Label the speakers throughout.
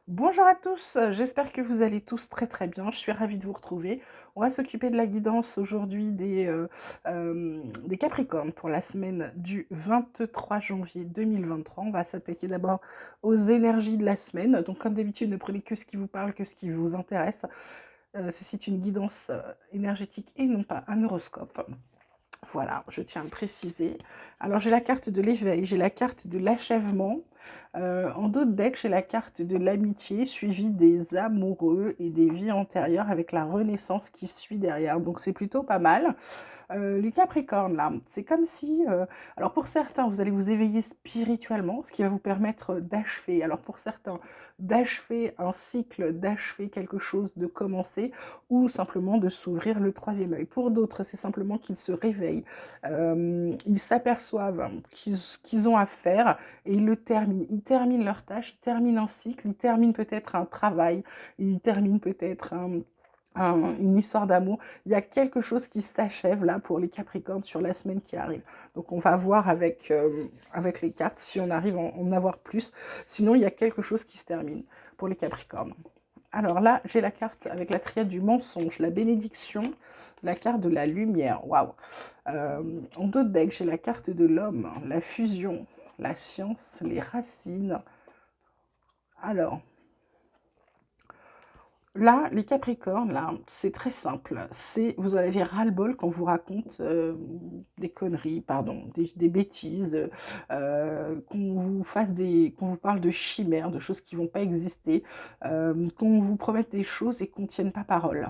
Speaker 1: Bonjour à tous, j'espère que vous allez tous très très bien. Je suis ravie de vous retrouver. On va s'occuper de la guidance aujourd'hui des Capricornes pour la semaine du 23 janvier 2023. On va s'attaquer d'abord aux énergies de la semaine. Donc comme d'habitude, ne prenez que ce qui vous parle, que ce qui vous intéresse. Ceci est une guidance énergétique et non pas un horoscope. Voilà, je tiens à le préciser. Alors j'ai la carte de l'éveil, j'ai la carte de l'achèvement. En dos de deck, j'ai la carte de l'amitié suivie des amoureux et des vies antérieures avec la renaissance qui suit derrière. Donc c'est plutôt pas mal. Les Capricornes, là, c'est comme si, alors pour certains, vous allez vous éveiller spirituellement, ce qui va vous permettre d'achever. Alors pour certains, d'achever un cycle, d'achever quelque chose, de commencer, ou simplement de s'ouvrir le troisième œil. Pour d'autres, c'est simplement qu'ils se réveillent, ils s'aperçoivent qu'ils ont à faire et ils le terminent. Ils terminent leur tâche, ils terminent un cycle, ils terminent peut-être un travail, ils terminent peut-être une histoire d'amour. Il y a quelque chose qui s'achève là pour les Capricornes sur la semaine qui arrive. Donc on va voir avec les cartes si on arrive à en avoir plus. Sinon, il y a quelque chose qui se termine pour les Capricornes. Alors là, j'ai la carte avec la triade du mensonge, la bénédiction, la carte de la lumière. Waouh! En dos de deck, j'ai la carte de l'homme, la fusion, la science, les racines. Alors, là, les Capricornes, là, c'est très simple. C'est, vous avez ras-le-bol quand on vous raconte des conneries, pardon, des bêtises, qu'on vous parle de chimères, de choses qui vont pas exister, qu'on vous promette des choses et qu'on ne tienne pas parole.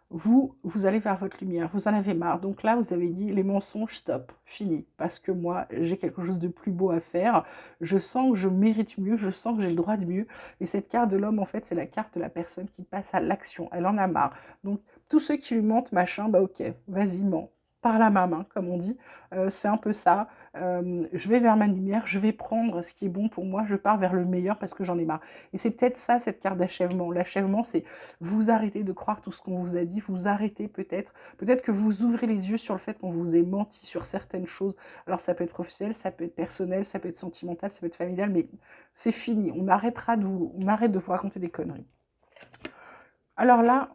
Speaker 1: Vous allez vers votre lumière, vous en avez marre. Donc là, vous avez dit les mensonges, stop, fini. Parce que moi, j'ai quelque chose de plus beau à faire. Je sens que je mérite mieux, je sens que j'ai le droit de mieux. Et cette carte de l'homme, en fait, c'est la carte de la personne qui passe à l'action. Elle en a marre. Donc, tous ceux qui lui mentent, machin, bah ok, vas-y, mens. Par la main, comme on dit. C'est un peu ça. Je vais vers ma lumière, je vais prendre ce qui est bon pour moi, je pars vers le meilleur parce que j'en ai marre. Et c'est peut-être ça, cette carte d'achèvement. L'achèvement, c'est vous arrêtez de croire tout ce qu'on vous a dit, vous arrêtez peut-être que vous ouvrez les yeux sur le fait qu'on vous ait menti sur certaines choses. Alors ça peut être professionnel, ça peut être personnel, ça peut être sentimental, ça peut être familial, mais c'est fini. On arrête de vous raconter des conneries. Alors là,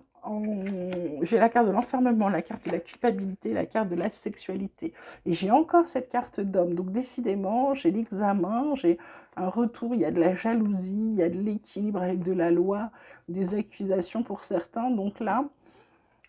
Speaker 1: j'ai la carte de l'enfermement, la carte de la culpabilité, la carte de la sexualité. Et j'ai encore cette carte d'homme. Donc décidément, j'ai l'examen, j'ai un retour, il y a de la jalousie, il y a de l'équilibre avec de la loi, des accusations pour certains. Donc là,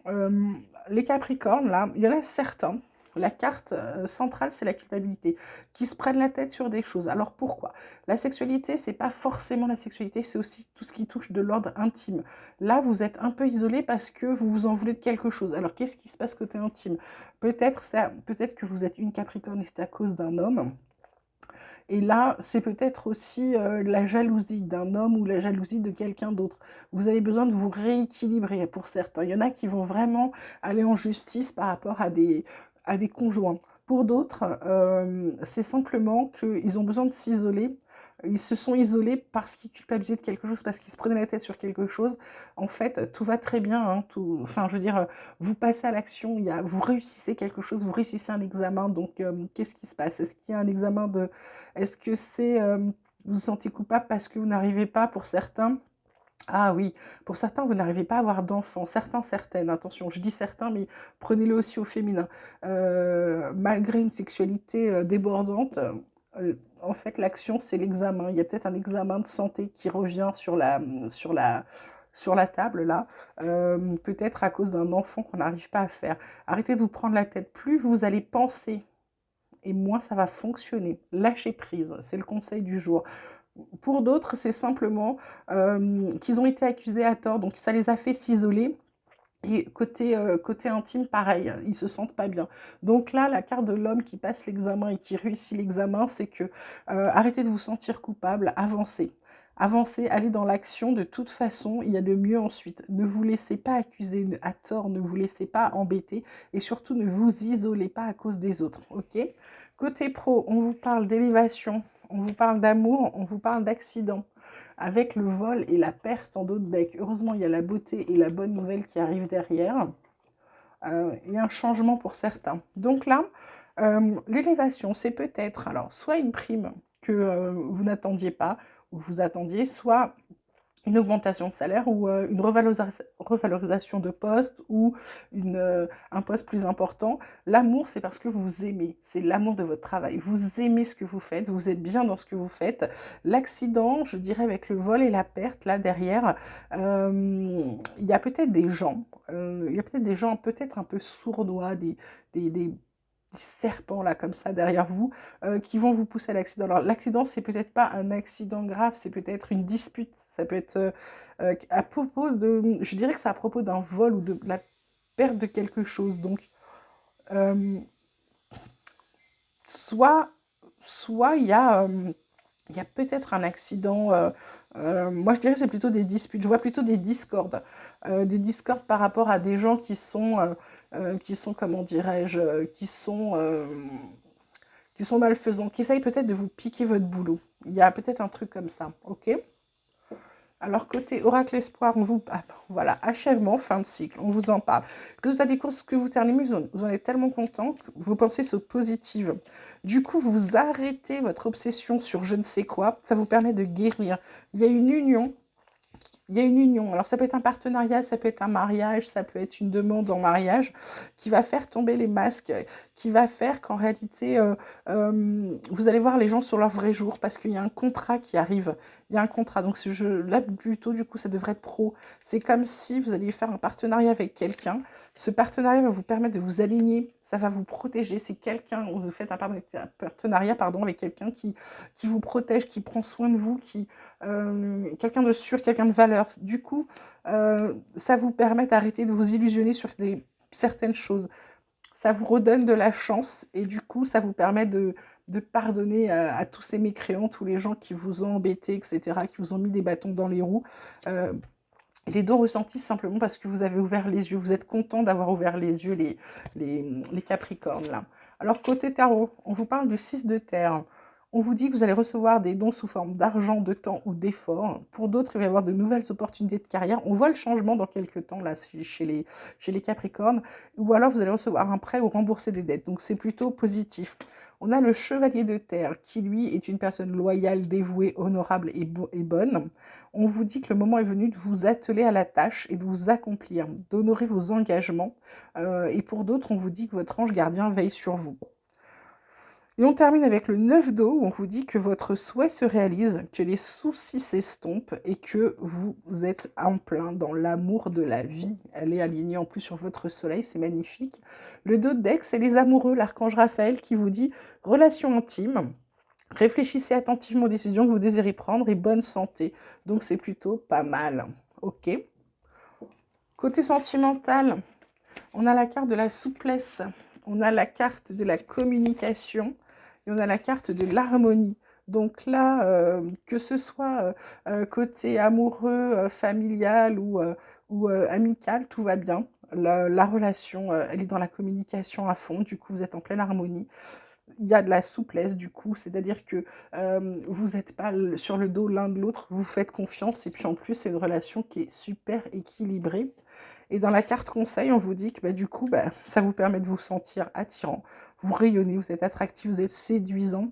Speaker 1: euh, les Capricornes, là, il y en a certains. La carte centrale, c'est la culpabilité, qui se prennent la tête sur des choses. Alors pourquoi? La sexualité, c'est pas forcément la sexualité, c'est aussi tout ce qui touche de l'ordre intime. Là, vous êtes un peu isolé parce que vous vous en voulez de quelque chose. Alors qu'est-ce qui se passe côté intime? Peut-être que vous êtes une Capricorne et c'est à cause d'un homme. Et là, c'est peut-être aussi la jalousie d'un homme ou la jalousie de quelqu'un d'autre. Vous avez besoin de vous rééquilibrer pour certains. Il y en a qui vont vraiment aller en justice par rapport à des conjoints. Pour d'autres, c'est simplement qu'ils ont besoin de s'isoler. Ils se sont isolés parce qu'ils culpabilisaient de quelque chose, parce qu'ils se prenaient la tête sur quelque chose. En fait, tout va très bien. Hein, enfin, je veux dire, vous passez à l'action, vous réussissez quelque chose, vous réussissez un examen. Donc, qu'est-ce qui se passe? Est-ce qu'il y a un examen de est-ce que c'est vous vous sentez coupable parce que vous n'arrivez pas pour certains? Ah oui, pour certains, vous n'arrivez pas à avoir d'enfants. Certains, certaines, attention, je dis certains, mais prenez-le aussi au féminin. Malgré une sexualité débordante, en fait, l'action, c'est l'examen. Il y a peut-être un examen de santé qui revient sur la, sur la table, là, peut-être à cause d'un enfant qu'on n'arrive pas à faire. Arrêtez de vous prendre la tête. Plus vous allez penser et moins ça va fonctionner. Lâchez prise, c'est le conseil du jour. Pour d'autres, c'est simplement qu'ils ont été accusés à tort, donc ça les a fait s'isoler. Et côté intime, pareil, ils se sentent pas bien. Donc là, la carte de l'homme qui passe l'examen et qui réussit l'examen, c'est que arrêtez de vous sentir coupable, avancez. Avancez, allez dans l'action, de toute façon, il y a de mieux ensuite. Ne vous laissez pas accuser à tort, ne vous laissez pas embêter et surtout ne vous isolez pas à cause des autres, ok? Côté pro, on vous parle d'élévation, on vous parle d'amour, on vous parle d'accident avec le vol et la perte en dos de bec. Heureusement, il y a la beauté et la bonne nouvelle qui arrivent derrière. Il y a un changement pour certains. Donc là, l'élévation, c'est peut-être alors soit une prime que vous n'attendiez pas ou vous attendiez, soit une augmentation de salaire ou une revalorisation de poste ou un poste plus important. L'amour, c'est parce que vous aimez, c'est l'amour de votre travail. Vous aimez ce que vous faites, vous êtes bien dans ce que vous faites. L'accident, je dirais avec le vol et la perte, là derrière, il y a peut-être des gens, il y a peut-être des gens peut-être un peu sournois, des serpents là comme ça derrière vous qui vont vous pousser à l'accident. Alors l'accident c'est peut-être pas un accident grave, c'est peut-être une dispute, ça peut être à propos de, je dirais que c'est à propos d'un vol ou de la perte de quelque chose. Donc euh, soit soit il y a peut-être un accident. Moi, je dirais que c'est plutôt des disputes. Je vois plutôt des discordes par rapport à des gens qui sont comment dirais-je, qui sont malfaisants, qui essayent peut-être de vous piquer votre boulot. Il y a peut-être un truc comme ça, ok? Alors, côté oracle espoir, on vous... Ah, voilà, achèvement, fin de cycle, on vous en parle. Résultat des courses que vous terminez, vous en êtes tellement content que vos pensées sont positives. Du coup, vous arrêtez votre obsession sur je ne sais quoi, ça vous permet de guérir. Il y a une union il y a une union. Alors ça peut être un partenariat, ça peut être un mariage, ça peut être une demande en mariage qui va faire tomber les masques, qui va faire qu'en réalité, vous allez voir les gens sur leur vrai jour parce qu'il y a un contrat qui arrive. Il y a un contrat. Donc là, plutôt, du coup, ça devrait être pro. C'est comme si vous alliez faire un partenariat avec quelqu'un. Ce partenariat va vous permettre de vous aligner, ça va vous protéger. C'est quelqu'un, vous faites un partenariat pardon, avec quelqu'un qui vous protège, qui prend soin de vous, quelqu'un de sûr, quelqu'un de valeur. Du coup, ça vous permet d'arrêter de vous illusionner sur certaines choses. Ça vous redonne de la chance et du coup, ça vous permet de pardonner à tous ces mécréants, tous les gens qui vous ont embêté, etc., qui vous ont mis des bâtons dans les roues. Euh, les dons ressentis simplement parce que vous avez ouvert les yeux. Vous êtes content d'avoir ouvert les yeux, les Capricornes, là. Alors, côté tarot, on vous parle du 6 de terre. On vous dit que vous allez recevoir des dons sous forme d'argent, de temps ou d'effort. Pour d'autres, il va y avoir de nouvelles opportunités de carrière. On voit le changement dans quelques temps, là, chez les Capricornes. Ou alors, vous allez recevoir un prêt ou rembourser des dettes. Donc, c'est plutôt positif. On a le chevalier de terre, qui, lui, est une personne loyale, dévouée, honorable et bonne. On vous dit que le moment est venu de vous atteler à la tâche et de vous accomplir, d'honorer vos engagements. Et pour d'autres, on vous dit que votre ange gardien veille sur vous. Et on termine avec le 9 d'eau, où on vous dit que votre souhait se réalise, que les soucis s'estompent et que vous êtes en plein dans l'amour de la vie. Elle est alignée en plus sur votre soleil, c'est magnifique. Le 2 de deck, c'est les amoureux, l'archange Raphaël qui vous dit relation intime. Réfléchissez attentivement aux décisions que vous désirez prendre et bonne santé. Donc c'est plutôt pas mal. Ok. Côté sentimental, on a la carte de la souplesse, on a la carte de la communication et on a la carte de l'harmonie. Donc là, que ce soit côté amoureux, familial ou amical, tout va bien. La relation, elle est dans la communication à fond. Du coup, vous êtes en pleine harmonie. Il y a de la souplesse du coup, c'est-à-dire que vous n'êtes pas sur le dos l'un de l'autre, vous faites confiance et puis en plus c'est une relation qui est super équilibrée. Et dans la carte conseil, on vous dit que bah, du coup, bah, ça vous permet de vous sentir attirant, vous rayonnez, vous êtes attractif, vous êtes séduisant.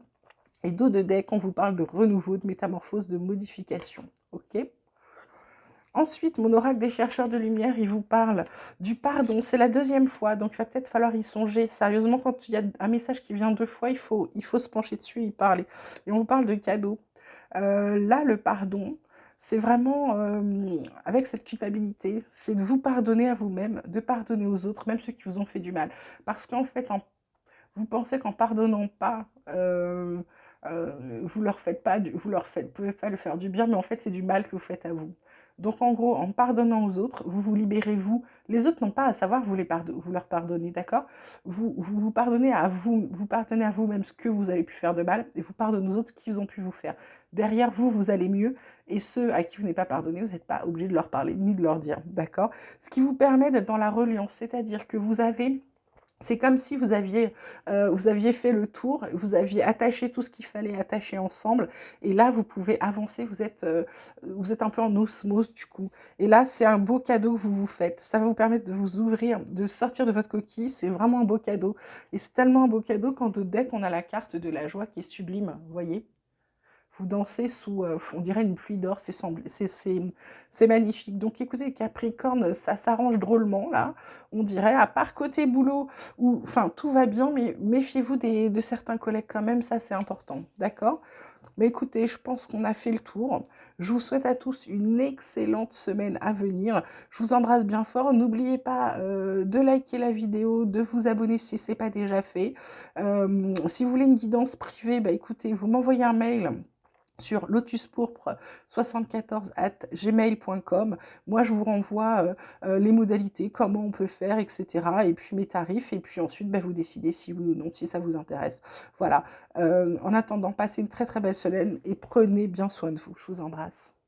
Speaker 1: Et dos de deck, on vous parle de renouveau, de métamorphose, de modification. Ok. Ensuite, mon oracle des chercheurs de lumière, il vous parle du pardon. C'est la deuxième fois, donc il va peut-être falloir y songer sérieusement. Quand il y a un message qui vient deux fois, il faut se pencher dessus et y parler. Et on vous parle de cadeaux. Là, le pardon, c'est vraiment avec cette culpabilité, c'est de vous pardonner à vous-même, de pardonner aux autres, même ceux qui vous ont fait du mal. Parce qu'en fait, vous pensez qu'en pardonnant pas, vous leur faites pas, pouvez pas le faire du bien, mais en fait, c'est du mal que vous faites à vous. Donc, en gros, en pardonnant aux autres, vous vous libérez vous. Les autres n'ont pas à savoir que vous leur pardonnez, d'accord? Vous pardonnez à vous pardonnez à vous-même ce que vous avez pu faire de mal, et vous pardonnez aux autres ce qu'ils ont pu vous faire. Derrière vous, vous allez mieux, et ceux à qui vous n'avez pas pardonné, vous n'êtes pas obligé de leur parler, ni de leur dire, d'accord? Ce qui vous permet d'être dans la reliance, c'est-à-dire que c'est comme si vous aviez fait le tour, vous aviez attaché tout ce qu'il fallait attacher ensemble, et là, vous pouvez avancer, vous êtes un peu en osmose du coup. Et là, c'est un beau cadeau que vous vous faites. Ça va vous permettre de vous ouvrir, de sortir de votre coquille, c'est vraiment un beau cadeau. Et c'est tellement un beau cadeau qu'en dos de deck, on a la carte de la joie qui est sublime, vous voyez? vous dansez sous, on dirait une pluie d'or, c'est magnifique. Donc écoutez Capricorne, ça s'arrange drôlement là, on dirait, à part côté boulot où enfin tout va bien, mais méfiez-vous de certains collègues quand même, ça c'est important, d'accord? Mais écoutez, je pense qu'on a fait le tour. Je vous souhaite à tous une excellente semaine à venir. Je vous embrasse bien fort. N'oubliez pas de liker la vidéo, de vous abonner si ce n'est pas déjà fait. Si vous voulez une guidance privée, bah écoutez, vous m'envoyez un mail sur lotuspourpre74@gmail.com. Moi, je vous renvoie les modalités, comment on peut faire, etc. Et puis mes tarifs. Et puis ensuite, bah, vous décidez si oui ou non, si ça vous intéresse. Voilà. En attendant, passez une très très belle semaine et prenez bien soin de vous. Je vous embrasse.